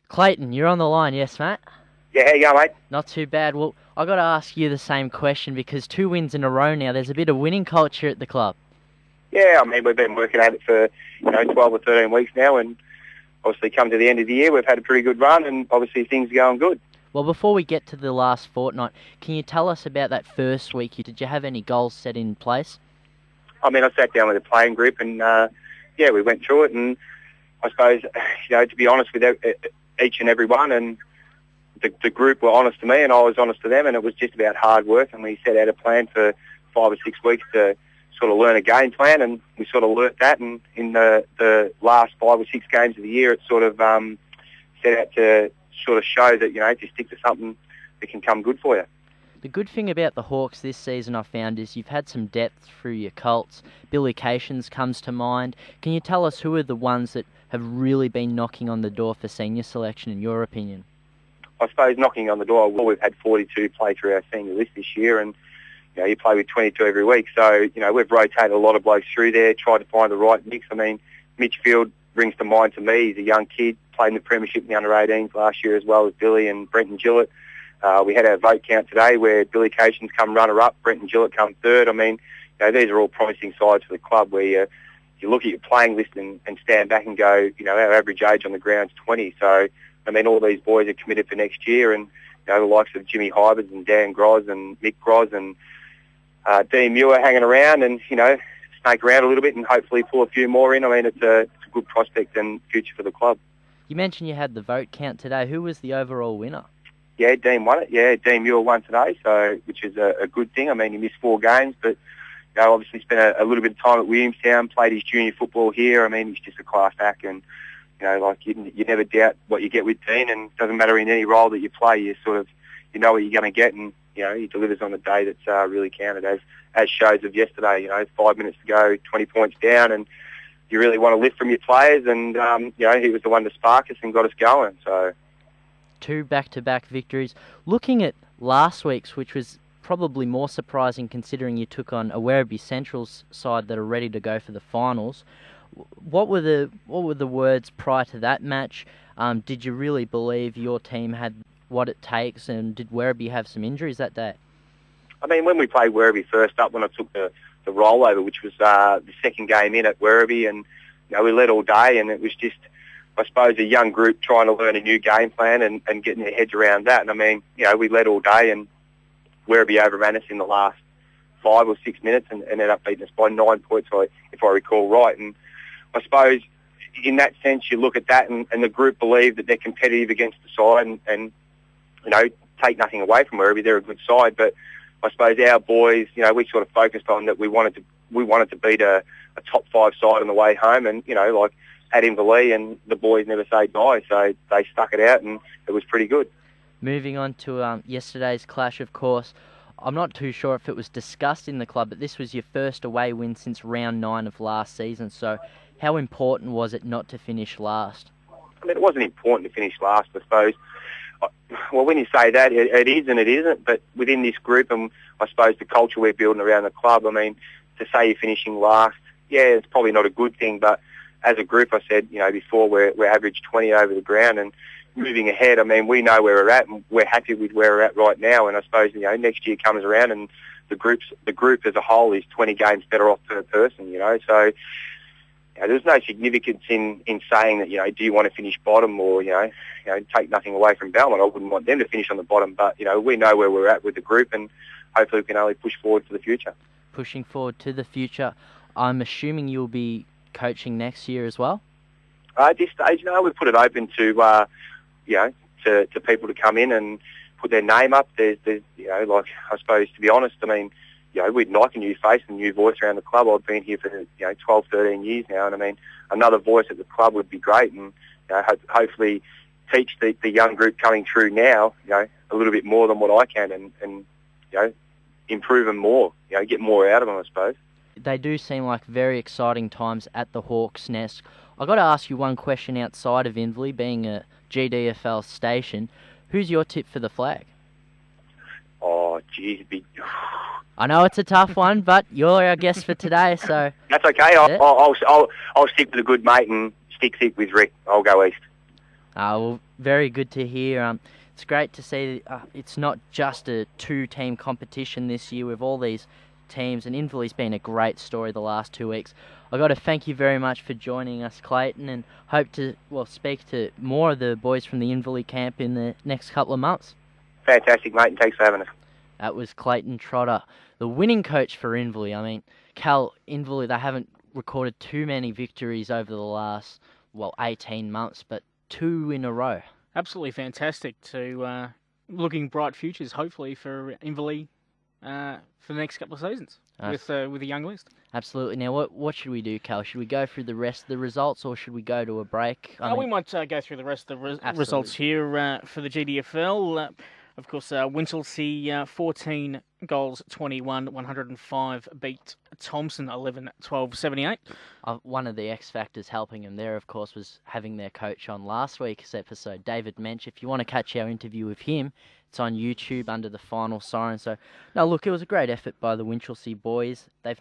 Clayton, you're on the line, yes, mate? Yeah, how you going, mate? Not too bad. Well, I got to ask you the same question because 2 wins in a row now. There's a bit of winning culture at the club. Yeah, I mean, we've been working at it for, 12 or 13 weeks now, and obviously come to the end of the year, we've had a pretty good run, and obviously things are going good. Well, before we get to the last fortnight, can you tell us about that first week? Did you have any goals set in place? I mean, I sat down with the playing group, and, we went through it, and I suppose, to be honest with each and every one, and the group were honest to me, and I was honest to them, and it was just about hard work, and we set out a plan for 5 or 6 weeks to sort of learn a game plan, and we sort of learnt that, and in the last 5 or 6 games of the year, it sort of set out to sort of show that, if you stick to something, it can come good for you. The good thing about the Hawks this season, I found, is you've had some depth through your Colts. Billy Cations comes to mind. Can you tell us who are the ones that have really been knocking on the door for senior selection, in your opinion? I suppose knocking on the door, well, we've had 42 play through our senior list this year, and you play with 22 every week. So, we've rotated a lot of blokes through there, tried to find the right mix. I mean, Mitch Field brings to mind to me. He's a young kid, played in the Premiership in the under-18s last year as well as Billy and Brenton Gillett. We had our vote count today where Billy Cations come runner-up, Brenton Gillett come third. I mean, these are all promising sides for the club where you look at your playing list and stand back and go, our average age on the ground's 20. So, I mean, all these boys are committed for next year, and the likes of Jimmy Hybrids and Dan Groz and Mick Groz and Dean Muir hanging around and, snake around a little bit and hopefully pull a few more in. I mean, it's a good prospect and future for the club. You mentioned you had the vote count today. Who was the overall winner? Yeah, Dean won it. Yeah, Dean Muir won today, which is a good thing. I mean, he missed 4 games, but obviously spent a little bit of time at Williamstown, played his junior football here. I mean, he's just a class act, and you never doubt what you get with Dean, and it doesn't matter in any role that you play, you sort of what you're going to get, and he delivers on the day that's really counted, as shows of yesterday. 5 minutes to go, 20 points down, and you really want to lift from your players, and he was the one to spark us and got us going. So 2 back-to-back victories. Looking at last week's, which was probably more surprising considering you took on a Werribee Central's side that are ready to go for the finals. What were the words prior to that match? Did you really believe your team had what it takes, and did Werribee have some injuries that day? I mean, when we played Werribee first up, when I took the rollover, which was the second game in at Werribee, and we led all day, and it was just, I suppose, a young group trying to learn a new game plan and getting their heads around that. And I mean, we led all day, and Werribee overran us in the last 5 or 6 minutes and ended up beating us by 9 points, if I recall right. And I suppose in that sense, you look at that, and the group believe that they're competitive against the side, and take nothing away from Werribee, they're a good side. But I suppose our boys, we sort of focused on that we wanted to beat a top 5 side on the way home, and like at Inverleigh, and the boys never say die, so they stuck it out, and it was pretty good. Moving on to yesterday's clash, of course. I'm not too sure if it was discussed in the club, but this was your first away win since round 9 of last season. So how important was it not to finish last? I mean, it wasn't important to finish last, I suppose. Well, when you say that, it is and it isn't, but within this group, and I suppose the culture we're building around the club, I mean, to say you're finishing last, yeah, it's probably not a good thing, but as a group, I said, before, we're average 20 over the ground, and moving ahead, I mean, we know where we're at, and we're happy with where we're at right now, and I suppose, next year comes around, and the group as a whole is 20 games better off per person, so there's no significance in saying that, do you want to finish bottom or, take nothing away from Belmont. I wouldn't want them to finish on the bottom, but, we know where we're at with the group, and hopefully we can only push forward for the future. Pushing forward to the future, I'm assuming you'll be coaching next year as well? At this stage, we put it open to, to people to come in and put their name up. There's I suppose, to be honest, I mean, we'd like a new face and a new voice around the club. I've been here for, 12, 13 years now, and I mean, another voice at the club would be great, and, hopefully teach the young group coming through now, a little bit more than what I can, and improve them more, get more out of them, I suppose. They do seem like very exciting times at the Hawks' Nest. I've got to ask you one question outside of Inverleigh, being a GDFL station. Who's your tip for the flag? Oh, geez, I know it's a tough one, but you're our guest for today, so... That's okay. I'll stick with a good mate and stick thick with Rick. I'll go east. Well, very good to hear. It's great to see it's not just a two-team competition this year with all these teams, and Inverleigh's been a great story the last 2 weeks. I got to thank you very much for joining us, Clayton, and hope to speak to more of the boys from the Inverleigh camp in the next couple of months. Fantastic, mate, and thanks for having us. That was Clayton Trotter, the winning coach for Inverleigh. I mean, Cal, Inverleigh, they haven't recorded too many victories over the last 18 months, but 2 in a row. Absolutely fantastic to looking bright futures, hopefully, for Inverleigh for the next couple of seasons with a young list. Absolutely. Now, what should we do, Cal? Should we go through the rest of the results, or should we go to a break? We might go through the rest of the results here for the GDFL. Of course, Winchelsea 14 goals, 21, 105 beat Thompson 11, 12, 78. One of the X factors helping them there, of course, was having their coach on last week's episode, David Mensch. If you want to catch our interview with him, it's on YouTube under the final Siren. So, no, look, it was a great effort by the Winchelsea boys. They've